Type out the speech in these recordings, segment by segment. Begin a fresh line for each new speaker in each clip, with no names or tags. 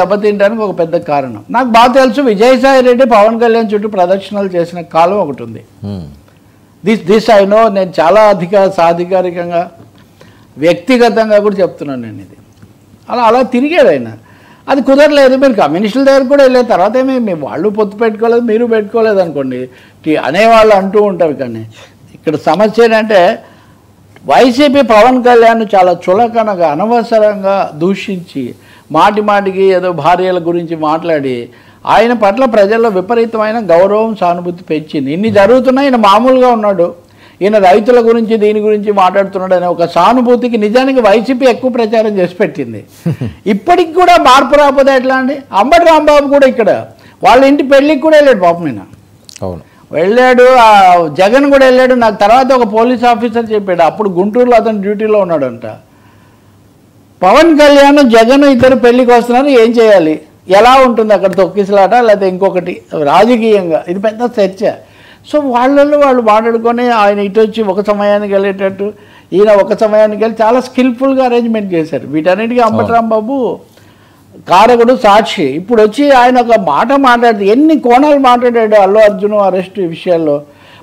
దెబ్బతింటానికి ఒక పెద్ద కారణం. నాకు బాగా తెలుసు విజయసాయి రెడ్డి పవన్ కళ్యాణ్ చుట్టూ ప్రదక్షిణలు చేసిన కాలం ఒకటి ఉంది. This I know. నేను చాలా సాధికారికంగా వ్యక్తిగతంగా కూడా చెప్తున్నాను నేను ఇది. అలా తిరిగాడు ఆయన. అది కుదరలేదు. మీరు కమ్యూనిస్టుల దగ్గర కూడా వెళ్ళిన తర్వాత ఏమి వాళ్ళు పొత్తు పెట్టుకోలేదు, మీరు పెట్టుకోలేదు అనుకోండి అనేవాళ్ళు అంటూ ఉంటారు. కానీ ఇక్కడ సమస్య ఏంటంటే వైసీపీ పవన్ కళ్యాణ్ చాలా చులకనగా అనవసరంగా దూషించి మాటికి ఏదో భార్యల గురించి మాట్లాడి ఆయన పట్ల ప్రజల్లో విపరీతమైన గౌరవం సానుభూతి పెంచింది. ఇన్ని జరుగుతున్నాయి. ఈయన మామూలుగా ఉన్నాడు, ఈయన రైతుల గురించి దీని గురించి మాట్లాడుతున్నాడు అనే ఒక సానుభూతికి నిజానికి వైసీపీ ఎక్కువ ప్రచారం చేసి పెట్టింది. ఇప్పటికి కూడా మార్పు రాకపోతే ఎట్లా అండి? అంబటి రాంబాబు కూడా ఇక్కడ వాళ్ళ ఇంటి పెళ్ళికి కూడా వెళ్ళాడు పాపం. ఆయన
అవును
వెళ్ళాడు, జగన్ కూడా వెళ్ళాడు. నాకు తర్వాత ఒక పోలీస్ ఆఫీసర్ చెప్పాడు, అప్పుడు గుంటూరులో అతను డ్యూటీలో ఉన్నాడంట. పవన్ కళ్యాణ్ జగన్ ఇద్దరు పెళ్ళికి వస్తున్నారు, ఏం చేయాలి, ఎలా ఉంటుంది అక్కడ తొక్కిసలాట లేకపోతే ఇంకొకటి రాజకీయంగా ఇది పెద్ద చర్చ. సో వాళ్ళు మాట్లాడుకొని ఆయన ఇటు వచ్చి ఒక సమయానికి వెళ్ళేటట్టు, ఈయన ఒక సమయానికి వెళ్ళి చాలా స్కిల్ఫుల్గా అరేంజ్మెంట్ చేశారు. వీటన్నిటికీ అంబటి రాంబాబు కారకుడు, సాక్షి. ఇప్పుడు వచ్చి ఆయన ఒక మాట మాట్లాడితే ఎన్ని కోణాలు మాట్లాడాడు అల్లు అర్జున్ అరెస్ట్ విషయాల్లో.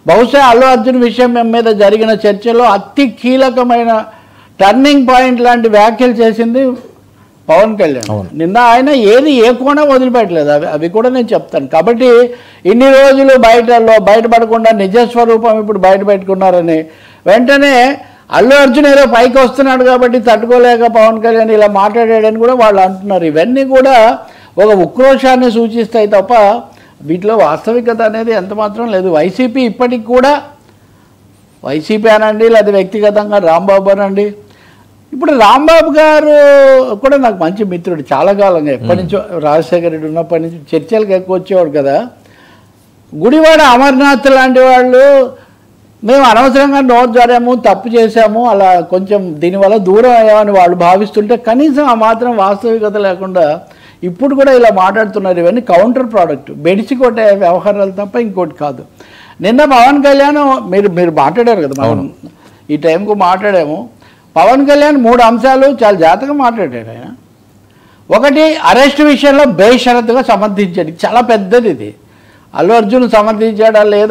బహుశా అల్లు అర్జున్ విషయం మీద జరిగిన చర్చలో అతి కీలకమైన టర్నింగ్ పాయింట్ లాంటి వ్యాఖ్యలు చేసింది పవన్ కళ్యాణ్. నిన్న ఆయన ఏ కోణం వదిలిపెట్టలేదు. అవి కూడా నేను చెప్తాను. కాబట్టి ఇన్ని రోజులు బయటపడకుండా నిజస్వరూపం ఇప్పుడు బయట పెట్టుకున్నారని వెంటనే అల్లు అర్జున్ ఏదో పైకి వస్తున్నాడు కాబట్టి తట్టుకోలేక పవన్ కళ్యాణ్ ఇలా మాట్లాడాడని కూడా వాళ్ళు అంటున్నారు. ఇవన్నీ కూడా ఒక ఉక్రోషాన్ని సూచిస్తాయి తప్ప వీటిలో వాస్తవికత అనేది ఎంత మాత్రం లేదు. వైసీపీ ఇప్పటికి కూడా వైసీపీ అనండి లేదా వ్యక్తిగతంగా రాంబాబు అనండి. ఇప్పుడు రాంబాబు గారు కూడా నాకు మంచి మిత్రుడు, చాలా కాలంగా ఎప్పటి నుంచో రాజశేఖర రెడ్డి ఉన్నప్పటి నుంచి చర్చలకు ఎక్కువ వచ్చేవాడు కదా. గుడివాడ అమర్నాథ్ లాంటి వాళ్ళు మేము అనవసరంగా నోట్ జారాము, తప్పు చేశాము, అలా కొంచెం దీనివల్ల దూరం అయ్యామని వాళ్ళు భావిస్తుంటే కనీసం ఆ మాత్రం వాస్తవికత లేకుండా ఇప్పుడు కూడా ఇలా మాట్లాడుతున్నారు. ఇవన్నీ కౌంటర్ ప్రోడక్ట్, బెడిసి కొట్టే వ్యవహారాలు తప్ప ఇంకోటి కాదు. నిన్న పవన్ కళ్యాణ్ మీరు మాట్లాడారు కదా, మనం ఈ టైంకు మాట్లాడాము. పవన్ కళ్యాణ్ 3 అంశాలు చాలా జాగ్రత్తగా మాట్లాడాడు ఆయన. ఒకటి, అరెస్ట్ విషయంలో బేషరతుగా సమర్థించాడు. చాలా పెద్దది ఇది. అల్లు అర్జున్ సమర్థించాడా లేదా